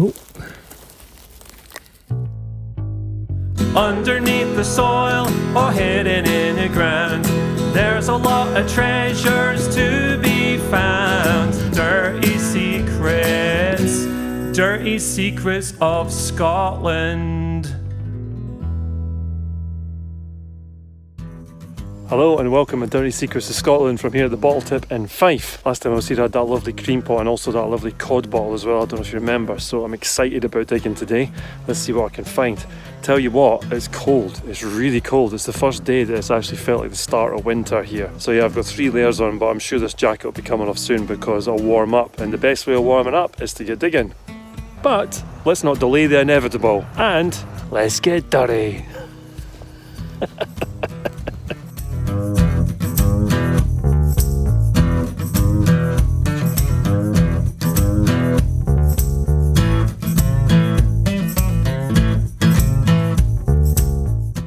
Oh. Underneath the soil or hidden in the ground, there's a lot of treasures to be found. Dirty secrets of Scotland. Hello and welcome to Dirty Secrets of Scotland from here at the bottle tip in Fife. Last time I was here I had that lovely cream pot and also that lovely cod bottle as well, I don't know if you remember, so I'm excited about digging today. Let's see what I can find. Tell you what, it's cold, it's really cold. It's the first day that it's actually felt like the start of winter here. So yeah, I've got 3 layers on, but I'm sure this jacket will be coming off soon because I'll warm up, and the best way of warming up is to get digging. But let's not delay the inevitable, and let's get dirty.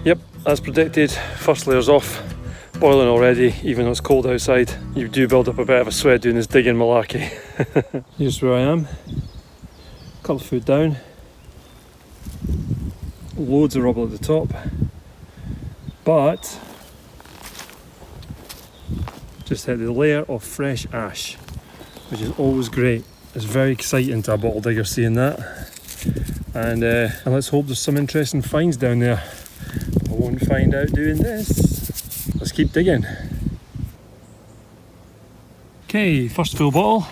Yep, as predicted, first layer's off, boiling already, even though it's cold outside. You do build up a bit of a sweat doing this digging malarkey. Here's where I am, a couple of foot down, loads of rubble at the top, but just hit the layer of fresh ash, which is always great. It's very exciting to a bottle digger seeing that, and let's hope there's some interesting finds down there. I won't find out doing this. Let's keep digging. Okay, first full bottle,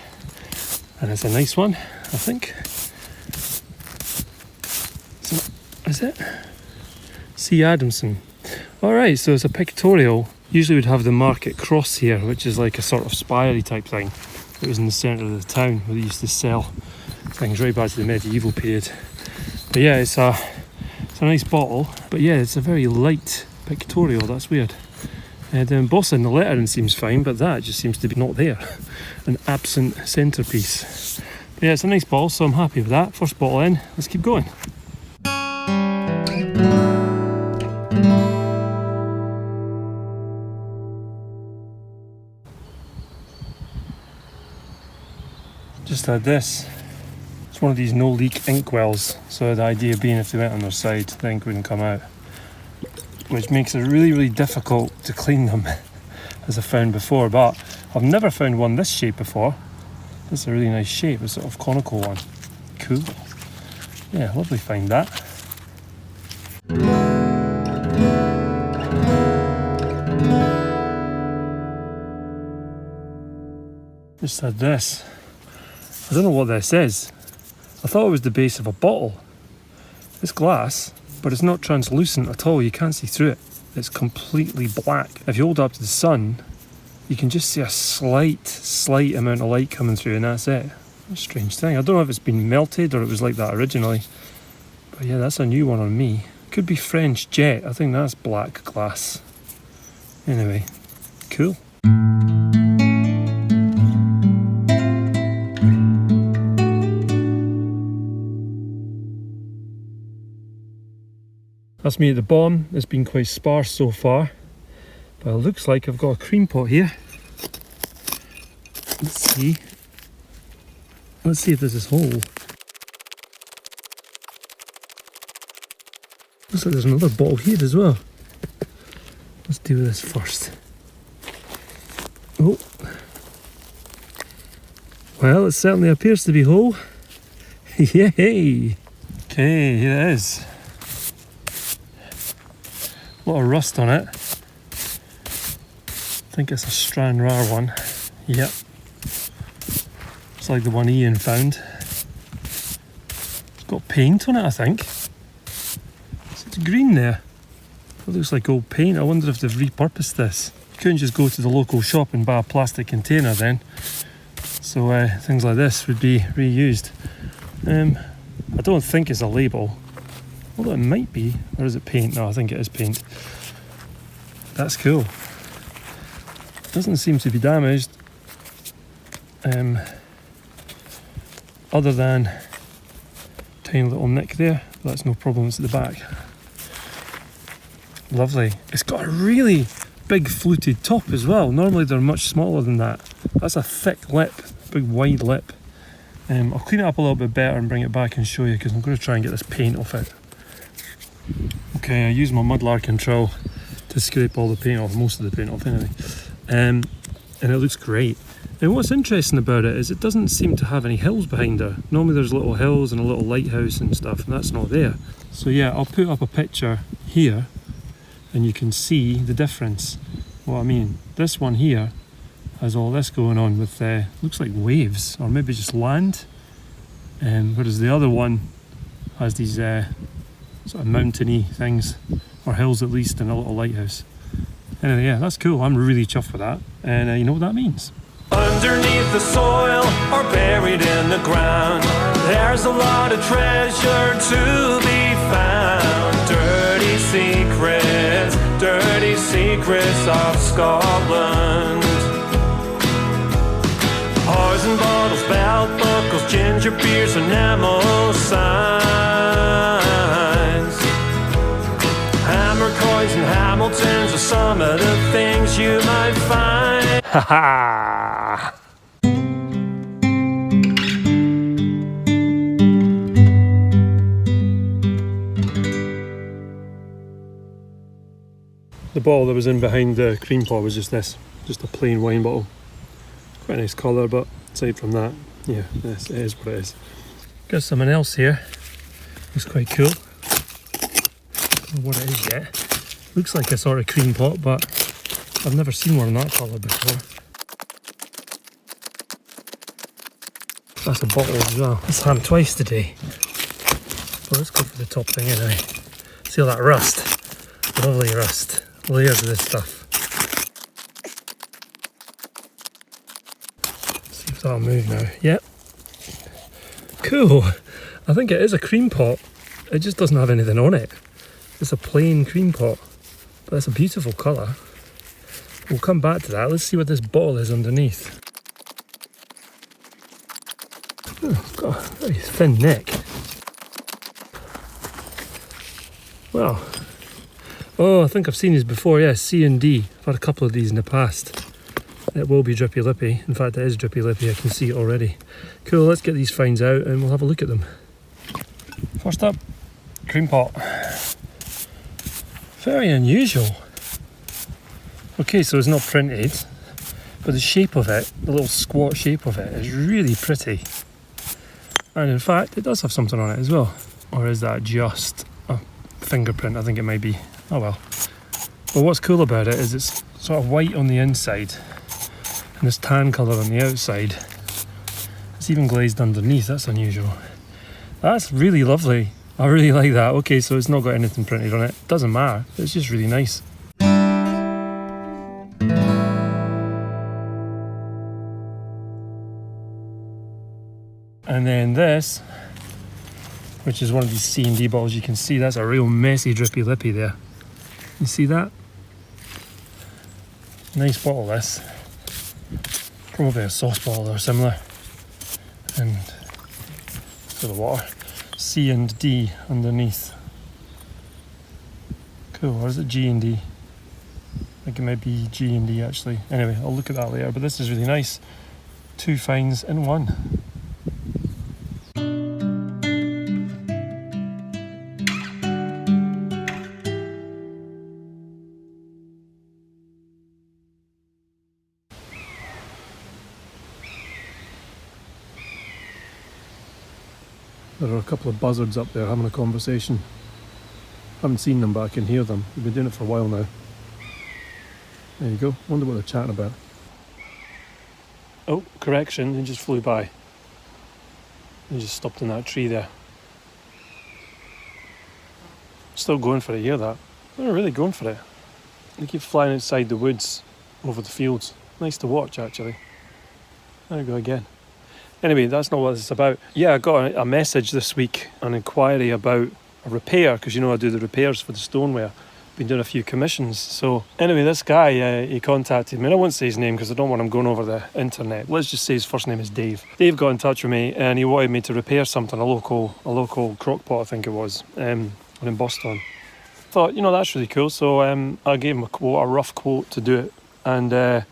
and it's a nice one, I think. So, is it? C. Adamson. Alright, so it's a pictorial. Usually we'd have the market cross here, which is like a sort of spirey type thing. It was in the centre of the town where they used to sell things right back to the medieval period. But yeah, it's a nice bottle, but yeah, it's a very light pictorial. That's weird. The embossing, the lettering seems fine, but that just seems to be not there. An absent centrepiece. But yeah, it's a nice bottle, so I'm happy with that. First bottle in, let's keep going. Just had this. It's one of these no-leak ink wells, so the idea being if they went on their side, the ink wouldn't come out, which makes it really, really difficult to clean them, as I found before. But I've never found one this shape before. It's a really nice shape, a sort of conical one. Cool. Yeah, lovely find that. Just had this. I don't know what this is. I thought it was the base of a bottle. It's glass, but it's not translucent at all. You can't see through it. It's completely black. If you hold it up to the sun, you can just see a slight amount of light coming through, and that's it. A strange thing. I don't know if it's been melted or it was like that originally. But yeah, that's a new one on me. Could be French jet. I think that's black glass. Anyway, cool. That's me at the bottom. It's been quite sparse so far, but it looks like I've got a cream pot here. Let's see if there's this hole. Looks like there's another bottle here as well. Let's do this first. Oh, well, it certainly appears to be whole. Yay! Okay, here it is. A lot of rust on it. I think it's a Stranraer one. Yep. It's like the one Ian found. It's got paint on it, I think. It's green there. It looks like old paint. I wonder if they've repurposed this. You couldn't just go to the local shop and buy a plastic container then. So things like this would be reused. I don't think it's a label. Although it might be, or is it paint? No, I think it is paint. That's cool. Doesn't seem to be damaged. Other than tiny little nick there. That's no problem, it's at the back. Lovely. It's got a really big fluted top as well. Normally they're much smaller than that. That's a thick lip, big wide lip. I'll clean it up a little bit better and bring it back and show you, because I'm going to try and get this paint off it. Okay, I used my mudlarking trowel to scrape all the paint off, most of the paint off anyway. And it looks great. And what's interesting about it is it doesn't seem to have any hills behind her. Normally there's little hills and a little lighthouse and stuff, and that's not there. So yeah, I'll put up a picture here and you can see the difference. What I mean, this one here has all this going on with, looks like waves, or maybe just land. Whereas the other one has these sort of mountainy things, or hills at least, and a little lighthouse. Anyway, yeah, that's cool. I'm really chuffed with that. And you know what that means. Underneath the soil or buried in the ground, there's a lot of treasure to be found. Dirty secrets of Scotland. Poison bottles, belt buckles, ginger beers, enamel signs. Hammer coins and Hamiltons are some of the things you might find. Ha ha! The bottle that was in behind the cream pot was just this, just a plain wine bottle. Quite a nice colour, but aside from that, yeah, this it is what it is. Got something else here. Looks quite cool. Don't know what it is yet. Looks like a sort of cream pot, but I've never seen one in that colour before. That's a bottle as well. It's ham twice today. Well, let's go for the top thing anyway. See all that rust? Lovely rust. Layers of this stuff. See if that'll move now. Yep. Cool. I think it is a cream pot. It just doesn't have anything on it. It's a plain cream pot. But it's a beautiful colour. We'll come back to that. Let's see what this bottle is underneath. Oh, it's got a very thin neck. Well. Oh, I think I've seen these before, yeah, C&D. I've had a couple of these in the past. It will be drippy lippy. In fact, it is drippy lippy, I can see it already. Cool, let's get these finds out and we'll have a look at them. First up, cream pot. Very unusual. Okay, so it's not printed, but the shape of it, the little squat shape of it, is really pretty. And in fact, it does have something on it as well. Or is that just a fingerprint? I think it might be. Oh well. But what's cool about it is it's sort of white on the inside and this tan colour on the outside. It's even glazed underneath. That's unusual. That's really lovely. I really like that. Okay, so it's not got anything printed on it. Doesn't matter. It's just really nice. And then this, which is one of these C&D bottles, you can see that's a real messy drippy lippy there. You see that? Nice bottle this. Probably a sauce bottle or similar. And for the water. C&D underneath. Cool, or is it G&D? I think it might be G&D actually. Anyway, I'll look at that later, but this is really nice. 2 finds in one. There are a couple of buzzards up there having a conversation. I haven't seen them, but I can hear them. We've been doing it for a while now. There you go. Wonder what they're chatting about. Oh, correction, he just flew by. He just stopped in that tree there. Still going for it, you hear that? They're really going for it. They keep flying outside the woods over the fields. Nice to watch, actually. There we go again. Anyway, that's not what it's about. Yeah, I got a message this week, an inquiry about a repair, because you know I do the repairs for the stoneware. Been doing a few commissions. So anyway, this guy, he contacted me, and I won't say his name because I don't want him going over the internet. Let's just say his first name is Dave. Dave got in touch with me and he wanted me to repair something, a local crock pot, I think it was, in Boston. Thought, you know, that's really cool. So I gave him a rough quote to do it, and I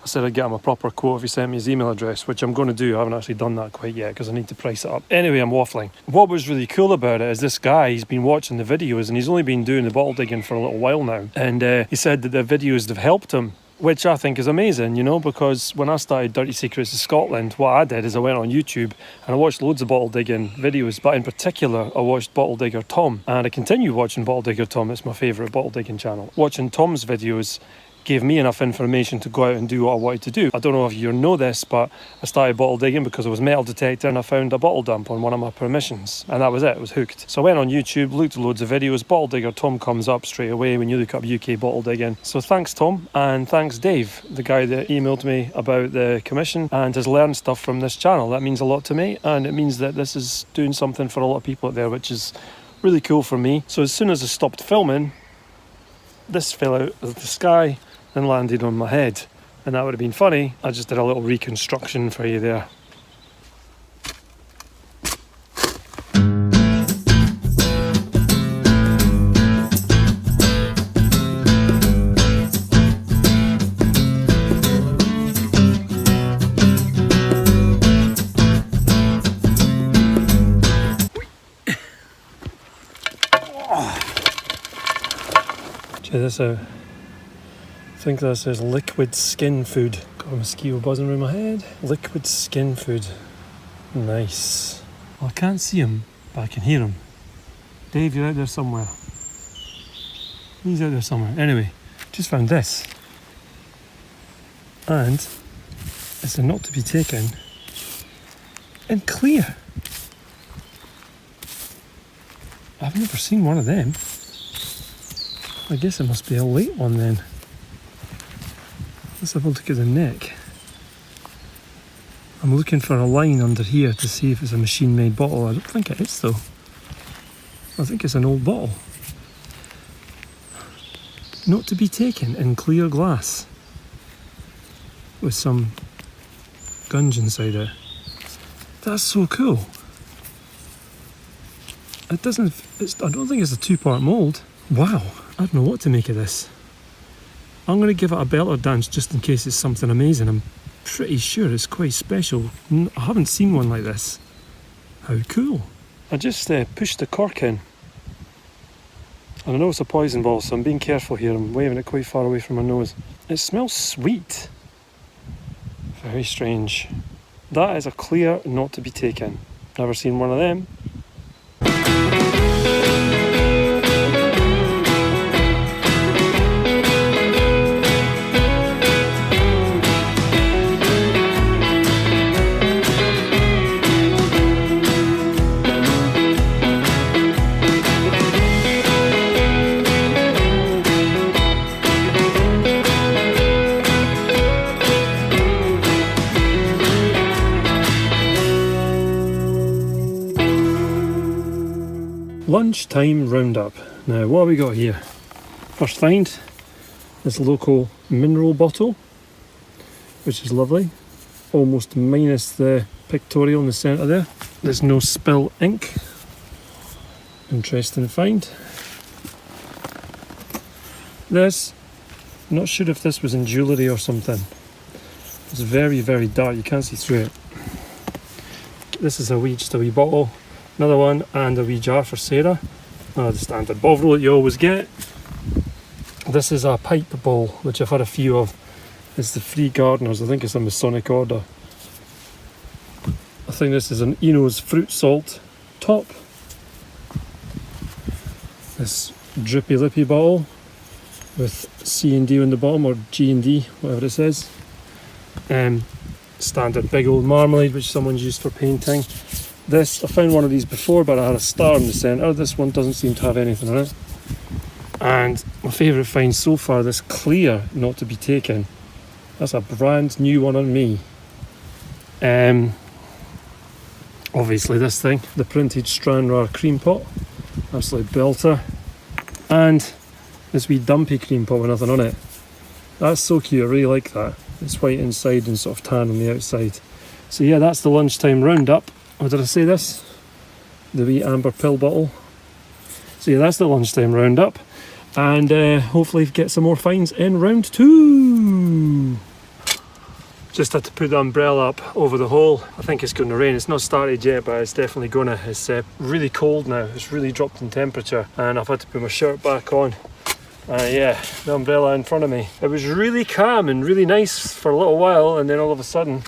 I said I'd get him a proper quote if he sent me his email address, which I'm going to do. I haven't actually done that quite yet because I need to price it up. Anyway, I'm waffling. What was really cool about it is this guy, he's been watching the videos and he's only been doing the bottle digging for a little while now. And he said that the videos have helped him, which I think is amazing, you know, because when I started Dirty Secrets of Scotland, what I did is I went on YouTube and I watched loads of bottle digging videos, but in particular I watched Bottle Digger Tom, and I continue watching Bottle Digger Tom. It's my favourite bottle digging channel. Watching Tom's videos gave me enough information to go out and do what I wanted to do. I don't know if you know this, but I started bottle digging because I was metal detector and I found a bottle dump on one of my permissions, and that was it. I was hooked. So I went on YouTube, looked at loads of videos. Bottle Digger Tom comes up straight away when you look up UK bottle digging. So thanks Tom, and thanks Dave, the guy that emailed me about the commission and has learned stuff from this channel. That means a lot to me, and it means that this is doing something for a lot of people out there, which is really cool for me. So as soon as I stopped filming, this fell out of the sky and landed on my head, and that would have been funny. I just did a little reconstruction for you there. Check this out. I think that says liquid skin food. Got a mosquito buzzing around my head. Liquid skin food. Nice. Well, I can't see him, but I can hear him. Dave, you're out there somewhere. He's out there somewhere. Anyway, just found this. And it's a not to be taken in clear. I've never seen one of them. I guess it must be a late one then. Let's have a look at the neck. I'm looking for a line under here to see if it's a machine-made bottle. I don't think it is though. I think it's an old bottle. Not to be taken in clear glass. With some gunge inside it. That's so cool. It doesn't, I don't think it's a two-part mould. Wow, I don't know what to make of this. I'm going to give it a belter dance just in case it's something amazing. I'm pretty sure it's quite special. I haven't seen one like this. How cool. I just pushed the cork in. And I know it's a poison ball, so I'm being careful here. I'm waving it quite far away from my nose. It smells sweet. Very strange. That is a clear not to be taken. Never seen one of them. Lunchtime roundup. Now, what have we got here? First find, this local mineral bottle, which is lovely. Almost minus the pictorial in the centre there. There's no spill ink. Interesting find. This, not sure if this was in jewellery or something. It's very, very dark, you can't see through it. This is just a wee bottle. Another one, and a wee jar for Sarah. The standard Bovril that you always get. This is a pipe bowl, which I've had a few of. It's the Free Gardeners, I think it's a Masonic order. I think this is an Eno's fruit salt top. This drippy lippy bottle with C&D on the bottom, or G&D, whatever it says. Standard big old marmalade, which someone's used for painting. This, I found one of these before, but I had a star in the centre. This one doesn't seem to have anything in it. And my favourite find so far, this clear not to be taken. That's a brand new one on me. Obviously this thing, the printed Stranraer cream pot. Absolute belter. And this wee dumpy cream pot with nothing on it. That's so cute, I really like that. It's white inside and sort of tan on the outside. So yeah, that's the lunchtime roundup. Or did I say this? The wee amber pill bottle. So yeah, that's the lunchtime roundup. And hopefully get some more finds in round 2. Just had to put the umbrella up over the hole. I think it's going to rain. It's not started yet, but it's definitely going to. It's really cold now. It's really dropped in temperature, and I've had to put my shirt back on. Yeah, the umbrella in front of me. It was really calm and really nice for a little while, and then all of a sudden,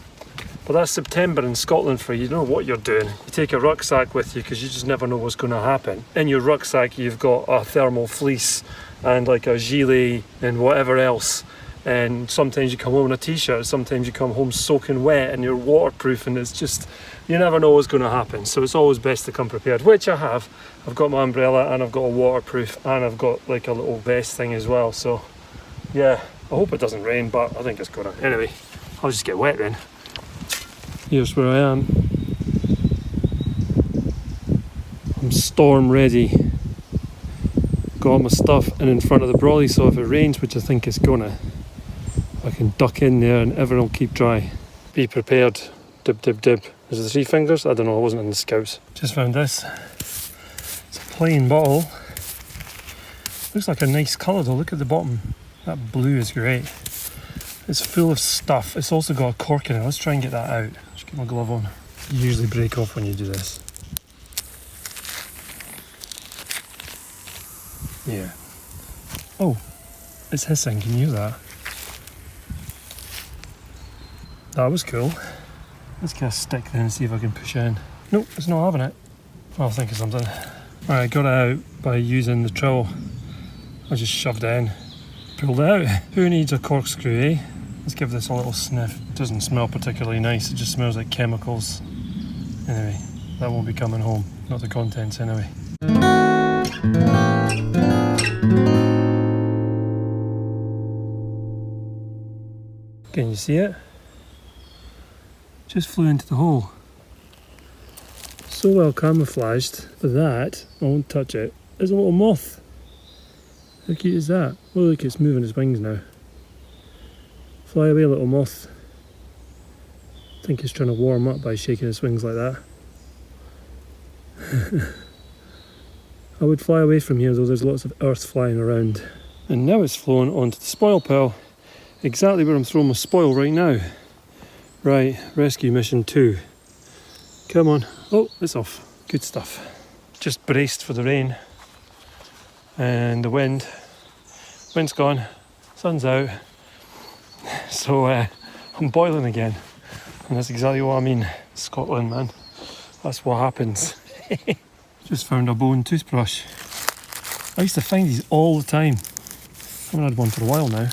but that's September in Scotland for you. You don't know what you're doing. You take a rucksack with you because you just never know what's going to happen. In your rucksack, you've got a thermal fleece and like a gilet and whatever else. And sometimes you come home in a t-shirt, sometimes you come home soaking wet and you're waterproof, and it's just, you never know what's going to happen. So it's always best to come prepared, which I have. I've got my umbrella and I've got a waterproof and I've got like a little vest thing as well. So yeah, I hope it doesn't rain, but I think it's gonna. Anyway, I'll just get wet then. Here's where I am. I'm storm ready. Got all my stuff in front of the brolly, so if it rains, which I think it's gonna, I can duck in there and everyone will keep dry. Be prepared. Dib, dib, dib. Is it 3 fingers? I don't know, I wasn't in the scouts. Just found this. It's a plain bottle. Looks like a nice colour though, look at the bottom. That blue is great. It's full of stuff. It's also got a cork in it. Let's try and get that out. Just get my glove on. You usually break off when you do this. Yeah. Oh, it's hissing. Can you hear that? That was cool. Let's get a stick then and see if I can push it in. Nope, it's not having it. I'll think of something. Alright, got it out by using the trowel. I just shoved it in. Pulled it out. Who needs a corkscrew, eh? Let's give this a little sniff. It doesn't smell particularly nice. It just smells like chemicals. Anyway, that won't be coming home. Not the contents anyway. Can you see it? Just flew into the hole. So well camouflaged, but that, I won't touch it, is a little moth. How cute is that? Oh look, it's moving its wings now. Fly away, little moth. I think it's trying to warm up by shaking its wings like that. I would fly away from here though, there's lots of earth flying around. And now it's flown onto the spoil pile. Exactly where I'm throwing my spoil right now. Right, rescue mission 2. Come on. Oh, it's off. Good stuff. Just braced for the rain. And the wind. Wind's gone. Sun's out. So I'm boiling again. And that's exactly what I mean. Scotland, man. That's what happens. Just found a bone toothbrush. I used to find these all the time. I haven't had one for a while now.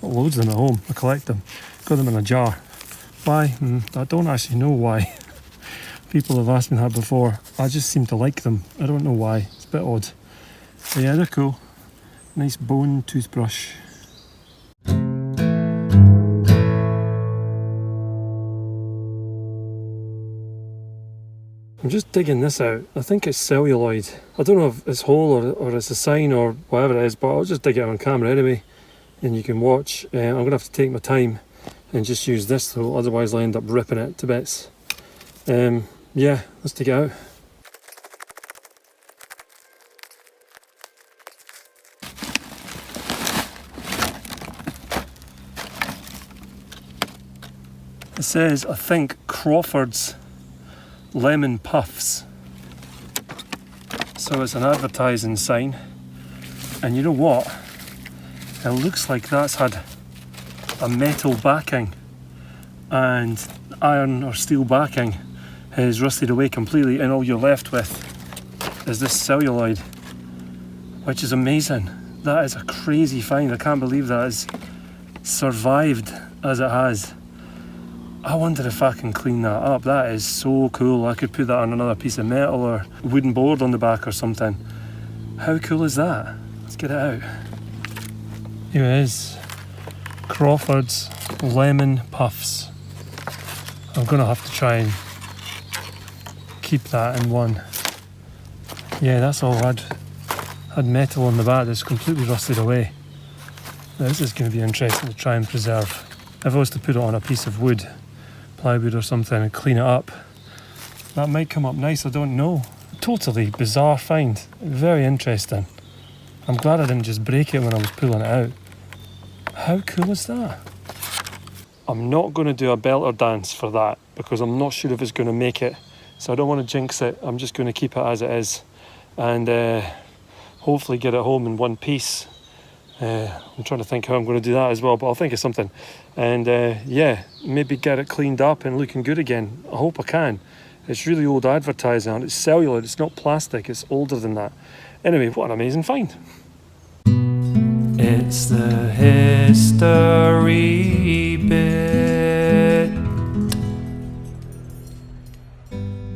Got loads of them at home. I collect them. Got them in a jar. Why? I don't actually know why. People have asked me that before. I just seem to like them. I don't know why. It's a bit odd. But yeah, they're cool. Nice bone toothbrush. I'm just digging this out. I think it's celluloid. I don't know if it's whole or it's a sign or whatever it is, but I'll just dig it on camera anyway. And you can watch. I'm going to have to take my time and just use this though, otherwise I'll end up ripping it to bits. Yeah, let's take it out. It says, I think, Crawford's lemon puffs. So it's an advertising sign. And you know what? It looks like that's had a metal backing, and iron or steel backing has rusted away completely, and all you're left with is this celluloid, which is amazing. That is a crazy find. I can't believe that has survived as it has. I wonder if I can clean that up. That is so cool. I could put that on another piece of metal or wooden board on the back or something. How cool is that? Let's get it out. Here it is. Crawford's lemon puffs. I'm gonna have to try and keep that in one. Yeah, that's all had metal on the back that's completely rusted away. Now, this is going to be interesting to try and preserve. If I was to put it on a piece of wood, plywood or something, and clean it up, that might come up nice, I don't know. Totally bizarre find. Very interesting. I'm glad I didn't just break it when I was pulling it out. How cool is that? I'm not going to do a belter dance for that because I'm not sure if it's going to make it. So I don't want to jinx it. I'm just going to keep it as it is and hopefully get it home in one piece. I'm trying to think how I'm going to do that as well, but I'll think of something. And yeah, maybe get it cleaned up and looking good again. I hope I can. It's really old advertising and it's cellular, it's not plastic, it's older than that. Anyway, what an amazing find. It's the history bit.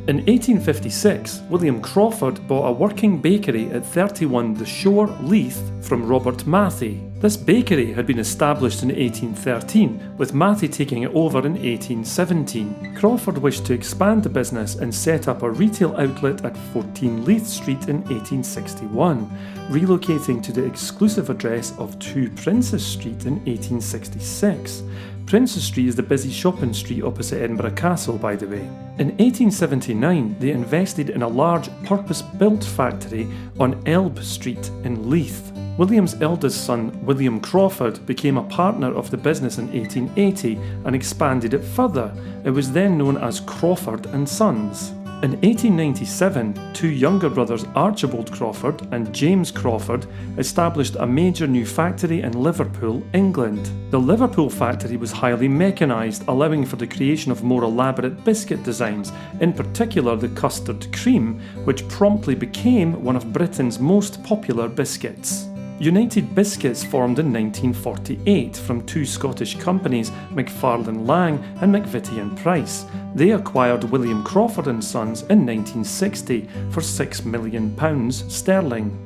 In 1856, William Crawford bought a working bakery at 31 The Shore, Leith, from Robert Matthey. This bakery had been established in 1813, with Matthey taking it over in 1817. Crawford wished to expand the business and set up a retail outlet at 14 Leith Street in 1861, relocating to the exclusive address of 2 Princes Street in 1866. Princes Street is the busy shopping street opposite Edinburgh Castle, by the way. In 1879, they invested in a large purpose-built factory on Elbe Street in Leith. William's eldest son, William Crawford, became a partner of the business in 1880 and expanded it further. It was then known as Crawford and Sons. In 1897, 2 younger brothers, Archibald Crawford and James Crawford, established a major new factory in Liverpool, England. The Liverpool factory was highly mechanised, allowing for the creation of more elaborate biscuit designs, in particular the custard cream, which promptly became one of Britain's most popular biscuits. United Biscuits formed in 1948 from 2 Scottish companies, McFarlane Lang and McVitie and Price. They acquired William Crawford and Sons in 1960 for £6 million sterling.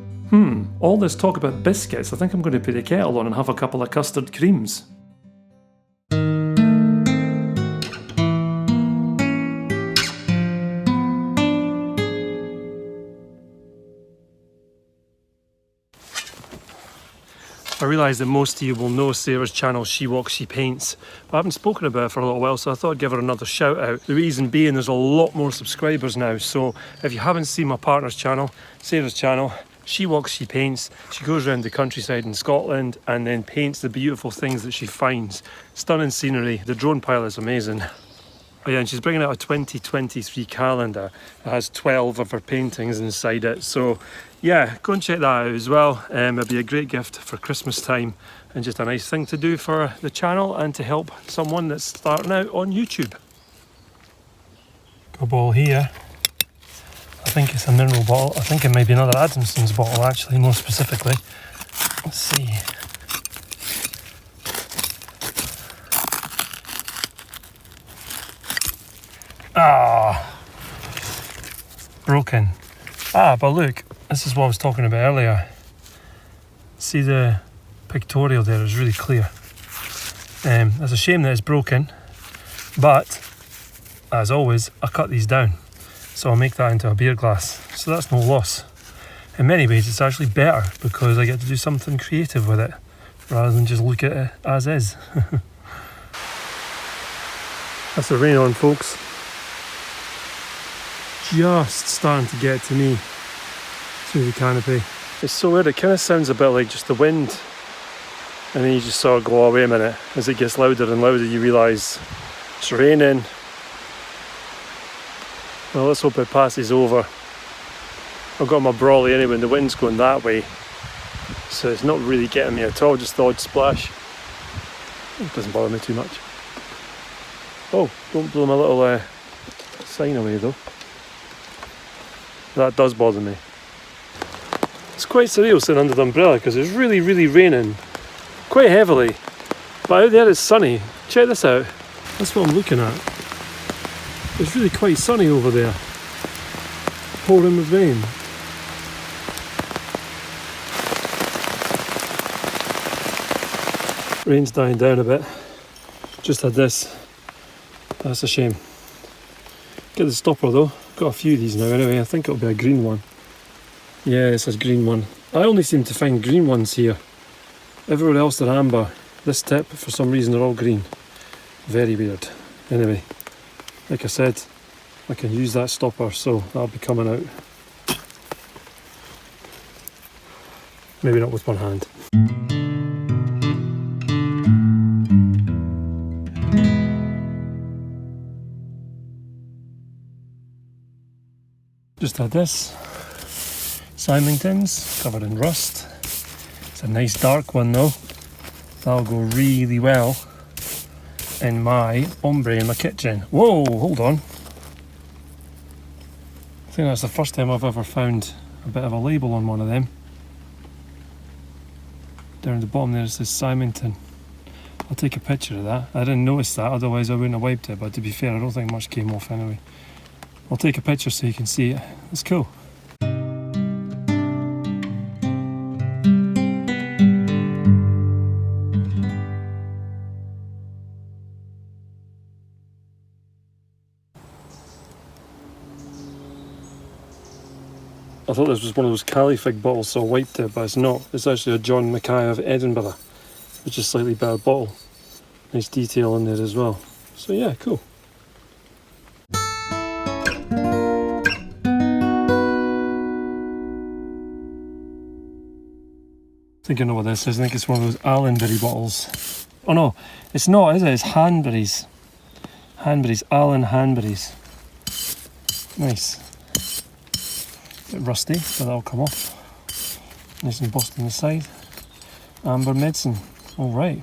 All this talk about biscuits, I think I'm going to put the kettle on and have a couple of custard creams. I realise that most of you will know Sarah's channel, She Walks, She Paints, but I haven't spoken about it for a little while, so I thought I'd give her another shout out. The reason being there's a lot more subscribers now, so if you haven't seen my partner's channel, Sarah's channel, She Walks, She Paints, she goes around the countryside in Scotland and then paints the beautiful things that she finds. Stunning scenery, the drone pile is amazing. Oh yeah, and she's bringing out a 2023 calendar. It has 12 of her paintings inside it. So yeah, go and check that out as well. It'll be a great gift for Christmas time and just a nice thing to do for the channel and to help someone that's starting out on YouTube. Got a bottle here. I think it's a mineral bottle. I think it might be another Adamson's bottle actually, more specifically. Let's see. Broken. But look, this is what I was talking about earlier. See the pictorial there is really clear. It's a shame that it's broken, but as always, I cut these down. So I'll make that into a beer glass. So that's no loss. In many ways, it's actually better because I get to do something creative with it rather than just look at it as is. That's the rain on, folks. Just starting to get to me through the canopy. It's so weird, it kind of sounds a bit like just the wind, and then you just sort of go, oh wait a minute, as it gets louder and louder you realise it's raining. Well, let's hope it passes over. I've got my brolly anyway and the wind's going that way, so it's not really getting me at all, just the odd splash. It doesn't bother me too much. Oh, don't blow my little sign away though. That does bother me. It's quite surreal sitting under the umbrella because it's really, really raining quite heavily. But out there it's sunny. Check this out. That's what I'm looking at. It's really quite sunny over there. Pouring with rain. Rain's dying down a bit. Just had this. That's a shame. Get the stopper though. Got a few of these now anyway. I think it'll be a green one. Yeah, it's a green one. I only seem to find green ones here. Everywhere else they're amber. This tip, for some reason, they're all green. Very weird. Anyway, like I said, I can use that stopper, so that'll be coming out. Maybe not with one hand. Just had this. Symington's, covered in rust. It's a nice dark one though. That'll go really well in my ombre in my kitchen. Whoa, hold on. I think that's the first time I've ever found a bit of a label on one of them. Down at the bottom there it says Symington. I'll take a picture of that. I didn't notice that, otherwise I wouldn't have wiped it, but to be fair, I don't think much came off anyway. I'll take a picture so you can see it. It's cool. I thought this was one of those Califig bottles, so I wiped it, but it's not. It's actually a John Mackay of Edinburgh, which is a slightly better bottle. Nice detail in there as well. So yeah, cool. I think I know what this is. I think it's one of those Allenbury bottles. Oh no, it's not, is it? It's Hanbury's. Hanbury's, Allen Hanbury's. Nice. Bit rusty, but that'll come off. Nice embossed on the side. Amber medicine. All right.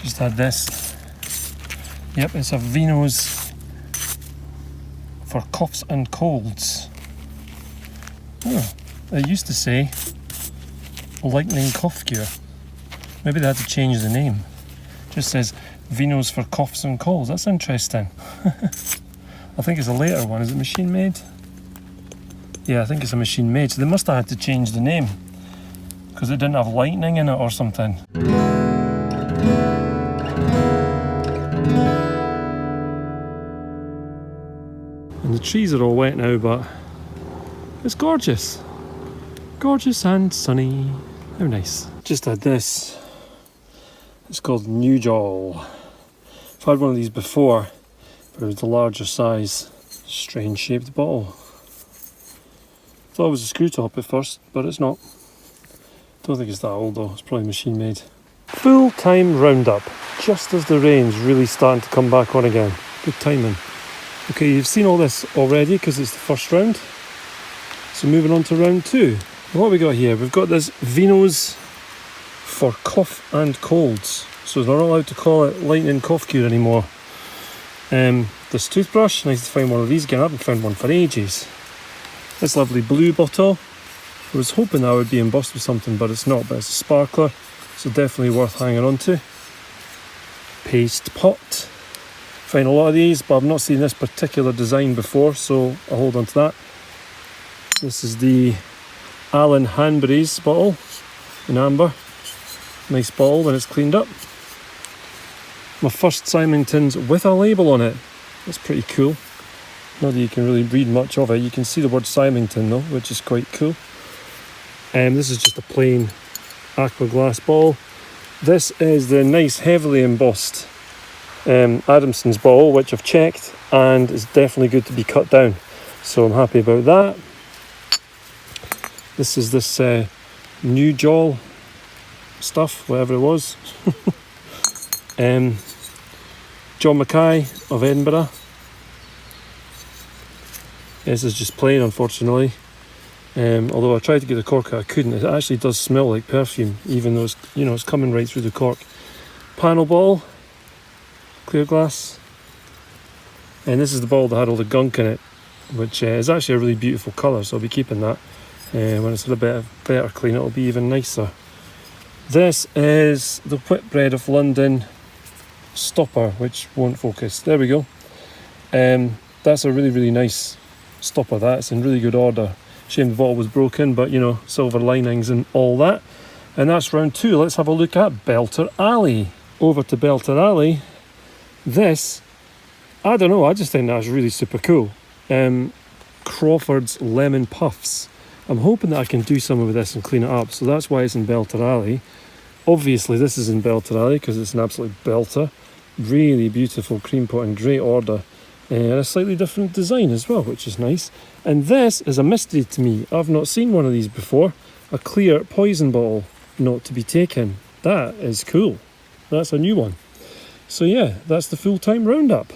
Just had this. Yep, it's a Vino's for coughs and colds. Oh, it used to say lightning cough cure. Maybe they had to change the name. Just says Vino's for coughs and colds. That's interesting. I think it's a later one. Is it machine made? Yeah, I think it's a machine made. So they must have had to change the name because it didn't have lightning in it or something. And the trees are all wet now, but it's gorgeous. Gorgeous and sunny. How nice. Just had this. It's called New Jol. I've had one of these before, but it was the larger size. Strange shaped bottle. Thought it was a screw top at first, but it's not. Don't think it's that old though, it's probably machine made. Full-time roundup, just as the rain's really starting to come back on again. Good timing. Okay, you've seen all this already because it's the first round. So moving on to round two. What have we got here? We've got this Vino's for cough and colds. So they're not allowed to call it lightning cough cure anymore. This toothbrush, nice to find one of these again. I haven't found one for ages. This lovely blue bottle. I was hoping that would be embossed with something, but it's not. But it's a sparkler, so definitely worth hanging on to. Paste pot. Find a lot of these, but I've not seen this particular design before, so I'll hold on to that. This is the Allen Hanbury's bottle in amber. Nice bottle when it's cleaned up. My first Symington's with a label on it. That's pretty cool. Not that you can really read much of it. You can see the word Symington though, which is quite cool. This is just a plain aqua glass bottle. This is the nice heavily embossed Adamson's bottle, which I've checked and is definitely good to be cut down. So I'm happy about that. This is this New Jol stuff, whatever it was. John Mackay of Edinburgh. This is just plain, unfortunately. Although I tried to get the cork out, I couldn't. It actually does smell like perfume, even though it's, you know, it's coming right through the cork. Panel ball, clear glass. And this is the bottle that had all the gunk in it, which is actually a really beautiful colour, so I'll be keeping that. When it's a little bit better clean, it'll be even nicer. This is the Whitbread of London stopper, which won't focus. There we go. That's a really, really nice stopper. That's in really good order. Shame the bottle was broken, but you know, silver linings and all that. And that's round two. Let's have a look at Belter Alley. Over to Belter Alley. This, I don't know, I just think that's really super cool. Crawford's Lemon Puffs. I'm hoping that I can do something with this and clean it up, so that's why it's in Belter Alley. Obviously this is in Belter Alley because it's an absolute belter. Really beautiful cream pot in great order. And a slightly different design as well, which is nice. And this is a mystery to me. I've not seen one of these before. A clear poison bottle. not to be taken. That is cool. That's a new one. So yeah, that's the full-time roundup.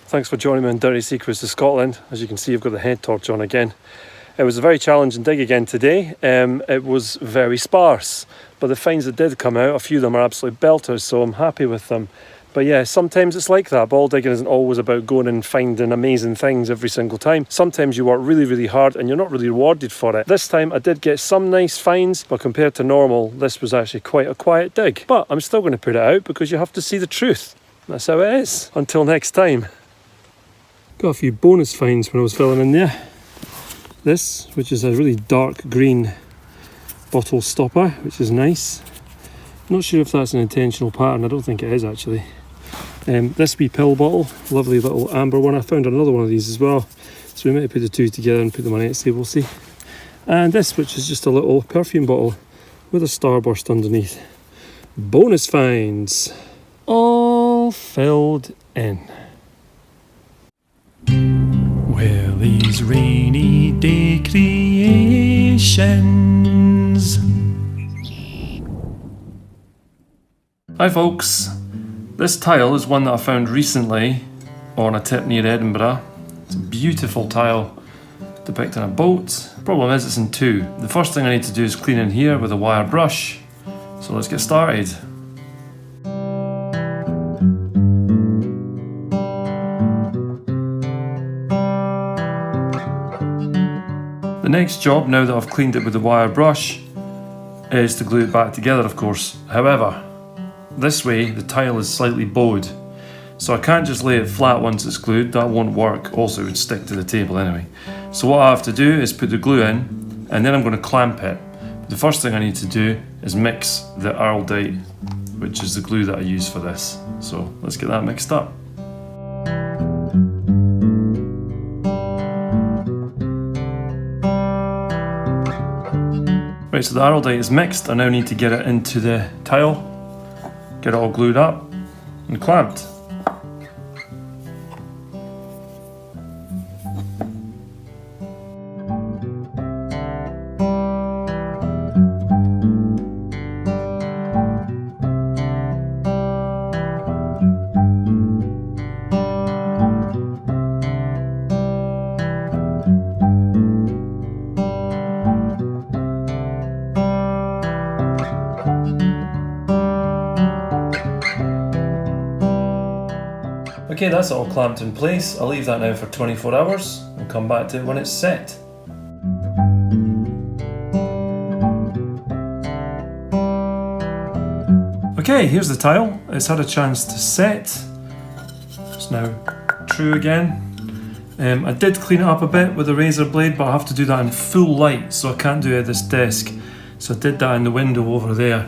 Thanks for joining me on Dirty Secrets of Scotland. As you can see, I've got the head torch on again. It was a very challenging dig again today. It was very sparse, but the finds that did come out, a few of them are absolute belters, so I'm happy with them. But yeah, sometimes it's like that. Ball digging isn't always about going and finding amazing things every single time. Sometimes you work really, really hard and you're not really rewarded for it. This time I did get some nice finds, but compared to normal, this was actually quite a quiet dig. But I'm still going to put it out because you have to see the truth. That's how it is. Until next time. Got a few bonus finds when I was filling in there. This, which is a really dark green bottle stopper, which is nice. Not sure if that's an intentional pattern. I don't think it is actually. This wee pill bottle, lovely little amber one. I found another one of these as well, so we might put the two together and put them on Etsy, we'll see. And this, which is just a little perfume bottle with a starburst underneath. Bonus finds, all filled in. Willie's rainy day creations. Hi folks. This tile is one that I found recently on a tip near Edinburgh. It's a beautiful tile depicting a boat. Problem is it's in two. The first thing I need to do is clean in here with a wire brush. So let's get started. The next job, now that I've cleaned it with the wire brush, is to glue it back together, of course. However, this way the tile is slightly bowed, so I can't just lay it flat once it's glued. That won't work. Also, it would stick to the table anyway. So what I have to do is put the glue in, and then I'm going to clamp it. The first thing I need to do is mix the Araldite, which is the glue that I use for this. So let's get that mixed up. Right, so the Araldite is mixed. I now need to get it into the tile, get it all glued up and clamped. Okay, that's all clamped in place. I'll leave that now for 24 hours and come back to it when it's set. Okay, here's the tile. It's had a chance to set. It's now true again. I did clean it up a bit with a razor blade, but I have to do that in full light, so I can't do it at this desk. So I did that in the window over there,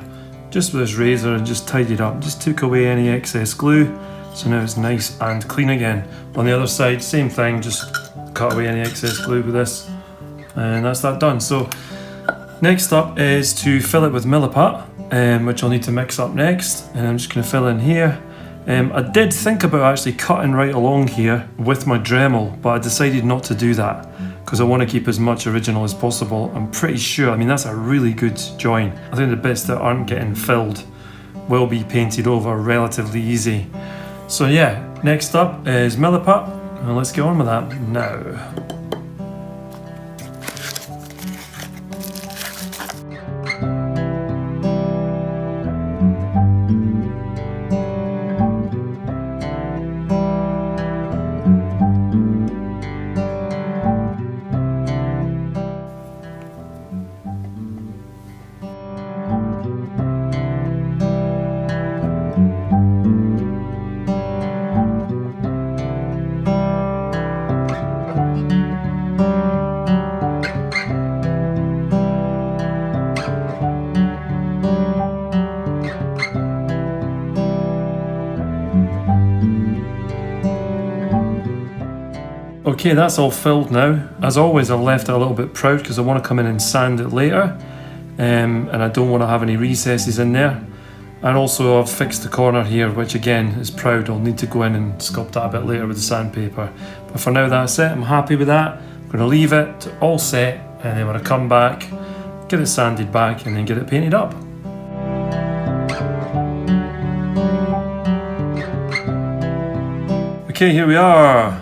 just with this razor, and just tidied up. Just took away any excess glue. So now it's nice and clean again. On the other side, same thing, just cut away any excess glue with this. And that's that done. So next up is to fill it with Millipat, which I'll need to mix up next. And I'm just going to fill in here. I did think about actually cutting right along here with my Dremel, but I decided not to do that because I want to keep as much original as possible. I'm pretty sure, I mean, that's a really good join. I think the bits that aren't getting filled will be painted over relatively easy. So yeah, next up is Millipat, and let's get on with that now. Okay, that's all filled now. As always, I've left it a little bit proud because I want to come in and sand it later, and I don't want to have any recesses in there. And also I've fixed the corner here, which again is proud. I'll need to go in and sculpt that a bit later with the sandpaper. But for now that's it, I'm happy with that. I'm going to leave it all set, and then when I come back, get it sanded back and then get it painted up. Okay, here we are.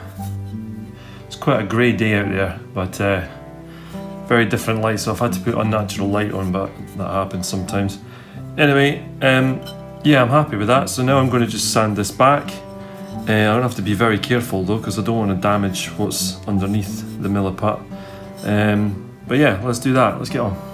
It's quite a grey day out there, but very different light, so I've had to put unnatural light on, but that happens sometimes. Anyway, yeah, I'm happy with that. So now I'm going to just sand this back. I'm going to have to be very careful though, because I don't want to damage what's underneath the milliput. But yeah, let's do that. Let's get on.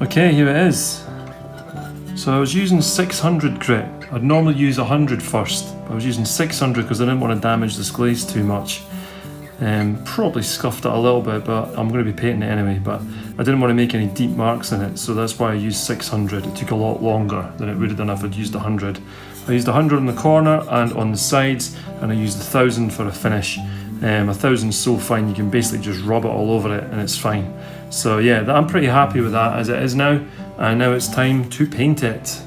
Okay, here it is. So I was using 600 grit. I'd normally use 100 first, but I was using 600 because I didn't want to damage this glaze too much. Probably scuffed it a little bit, but I'm going to be painting it anyway, but I didn't want to make any deep marks in it, so that's why I used 600. It took a lot longer than it would have done if I'd used 100. I used 100 on the corner and on the sides, and I used 1,000 for a finish. 1,000 is so fine, you can basically just rub it all over it and it's fine. So yeah, I'm pretty happy with that as it is now, and now it's time to paint it.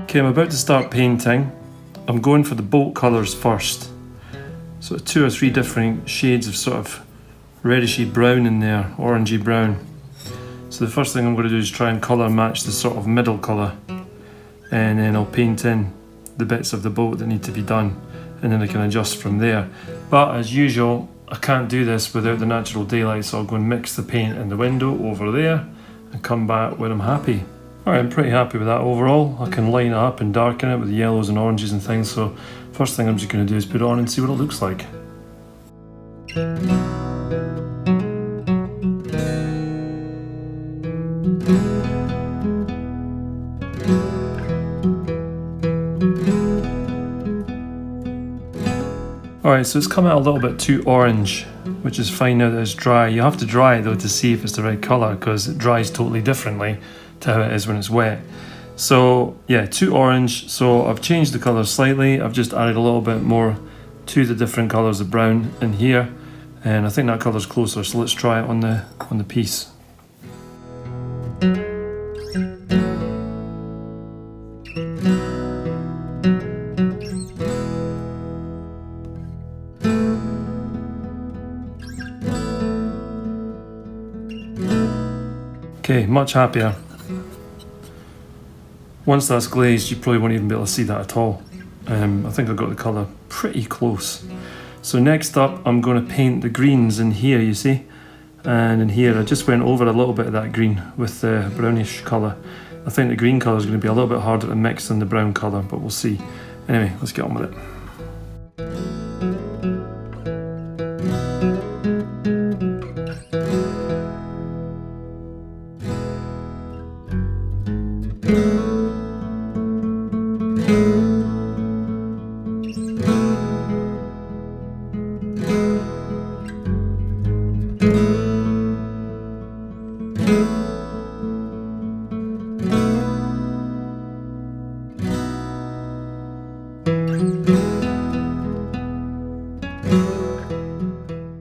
Okay, I'm about to start painting. I'm going for the bolt colours first. So 2 or 3 different shades of sort of redishy brown in there, orangey brown. So the first thing I'm going to do is try and colour match the sort of middle colour, and then I'll paint in the bits of the boat that need to be done, and then I can adjust from there. But as usual, I can't do this without the natural daylight, so I'll go and mix the paint in the window over there and come back when I'm happy. Alright, I'm pretty happy with that overall. I can line it up and darken it with the yellows and oranges and things, so first thing I'm just going to do is put it on and see what it looks like. Alright, so it's come out a little bit too orange, which is fine now that it's dry. You have to dry it though to see if it's the right colour, because it dries totally differently to how it is when it's wet. So yeah, too orange, so I've changed the colour slightly. I've just added a little bit more to the different colours of brown in here, and I think that colour's closer, so let's try it on the piece. Okay, much happier. Once that's glazed, you probably won't even be able to see that at all. I think I got the colour pretty close. So next up, I'm going to paint the greens in here, you see? And in here, I just went over a little bit of that green with the brownish colour. I think the green colour is going to be a little bit harder to mix than the brown colour, but we'll see. Anyway, let's get on with it.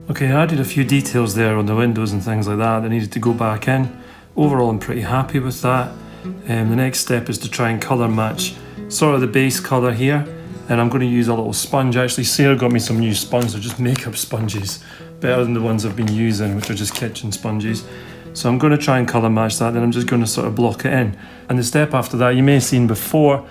Okay, I added a few details there on the windows and things like that needed to go back in. Overall, I'm pretty happy with that. The next step is to try and colour match sort of the base colour here, and I'm going to use a little sponge. Actually, Sarah got me some new sponges. They're just makeup sponges, better than the ones I've been using, which are just kitchen sponges. So I'm going to try and colour match that, then I'm just going to sort of block it in. And the step after that, you may have seen before,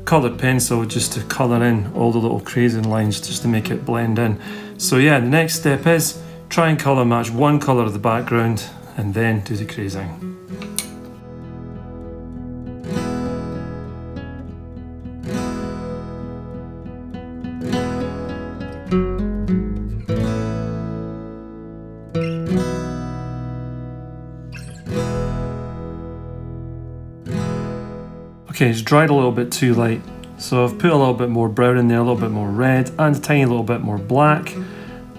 coloured pencil just to colour in all the little crazing lines just to make it blend in. So yeah, the next step is try and colour match one colour of the background and then do the crazing. Okay, it's dried a little bit too light, so I've put a little bit more brown in there, a little bit more red, and a tiny little bit more black, and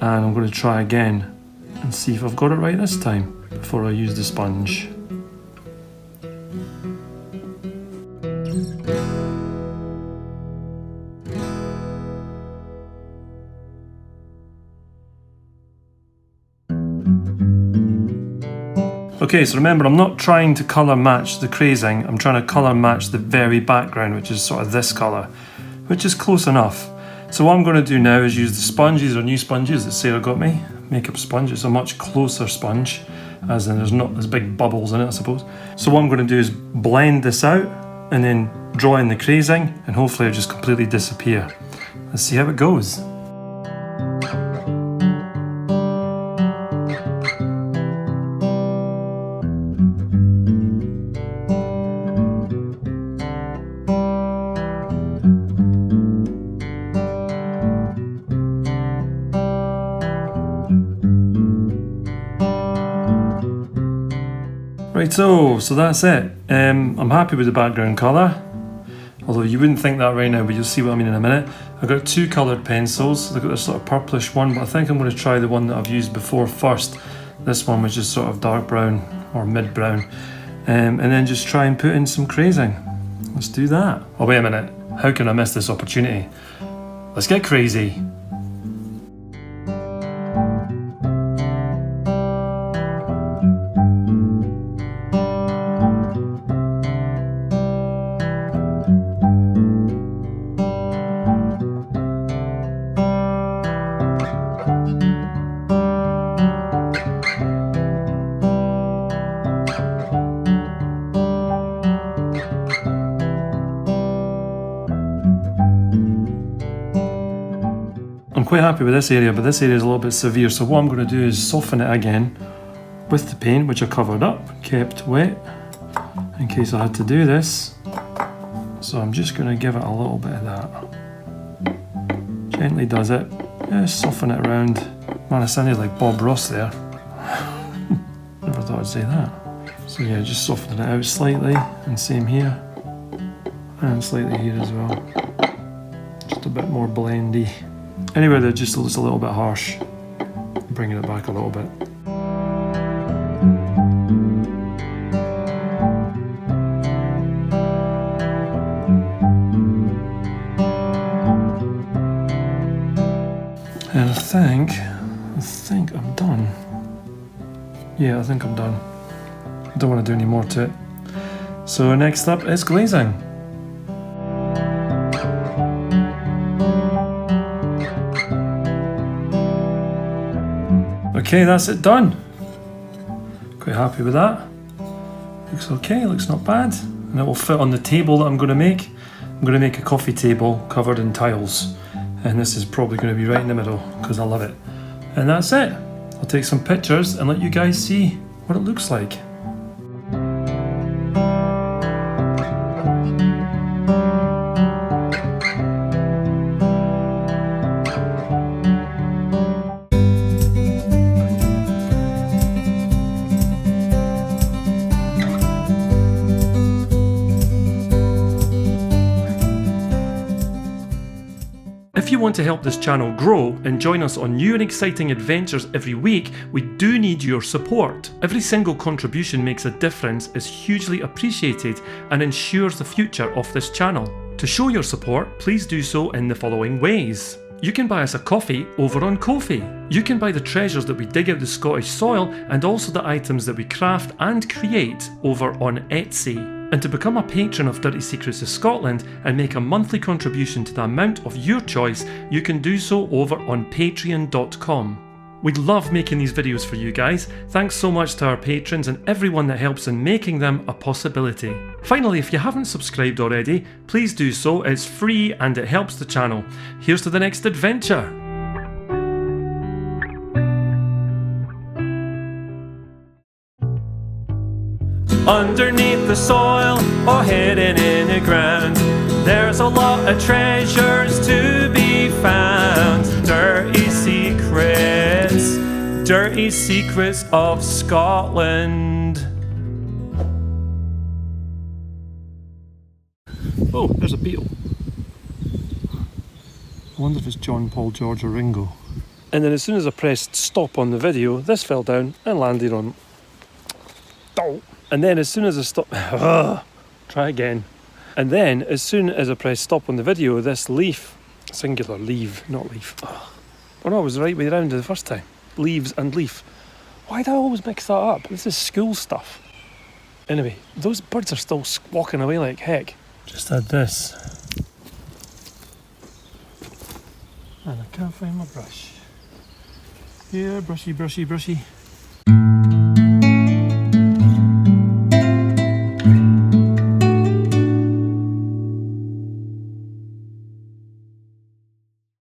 I'm going to try again and see if I've got it right this time. before I use the sponge. Okay, so remember, I'm not trying to colour match the crazing, I'm trying to colour match the very background, which is sort of this colour, which is close enough. So what I'm going to do now is use the sponge. These are new sponges that Sarah got me, makeup sponge. It's a much closer sponge, as in there's not as big bubbles in it, I suppose. So what I'm going to do is blend this out and then draw in the crazing, and hopefully it'll just completely disappear. Let's see how it goes. Right, so that's it. I'm happy with the background colour, although you wouldn't think that right now, but you'll see what I mean in a minute. I've got two coloured pencils. I've got this sort of purplish one, but I think I'm going to try the one that I've used before first. This one was just sort of dark brown or mid brown, and then just try and put in some crazing. Let's do that. Oh, wait a minute, how can I miss this opportunity? Let's get crazy. I'm quite happy with this area, but this area is a little bit severe, so what I'm going to do is soften it again with the paint, which I covered up, kept wet, in case I had to do this. So I'm just going to give it a little bit of that. Gently does it. Just soften it around. Man, I sounded like Bob Ross there. Never thought I'd say that. So yeah, just softening it out slightly, and same here. And slightly here as well. Just a bit more blendy. Anywhere that just looks a little bit harsh, bringing it back a little bit. And I think I'm done. Yeah, I think I'm done. I don't want to do any more to it. So next up is glazing. Okay, that's it done. Quite happy with that. Looks okay, looks not bad. And it will fit on the table that I'm going to make. I'm going to make a coffee table covered in tiles. And this is probably going to be right in the middle, because I love it. And that's it. I'll take some pictures and let you guys see what it looks like. If you want to help this channel grow and join us on new and exciting adventures every week, we do need your support. Every single contribution makes a difference, is hugely appreciated, and ensures the future of this channel. To show your support, please do so in the following ways. You can buy us a coffee over on Ko-fi. You can buy the treasures that we dig out the Scottish soil, and also the items that we craft and create over on Etsy. And to become a patron of Dirty Secrets of Scotland and make a monthly contribution to the amount of your choice, you can do so over on patreon.com. We love making these videos for you guys. Thanks so much to our patrons and everyone that helps in making them a possibility. Finally, if you haven't subscribed already, please do so. It's free and it helps the channel. Here's to the next adventure. Underneath the soil or hidden in the ground, there's a lot of treasures to be found. Dirty secrets of Scotland. Oh, there's a beetle. I wonder if it's John, Paul, George or Ringo. And then as soon as I pressed stop on the video, this fell down and landed on And then as soon as I stop, try again. And then as soon as I press stop on the video, this leaf, singular leave, not leaf. Oh no, I was the right way around the first time. Leaves and leaf. Why do I always mix that up? This is school stuff. Anyway, those birds are still squawking away like heck. Just had this. And I can't find my brush. Here, brushy, brushy, brushy.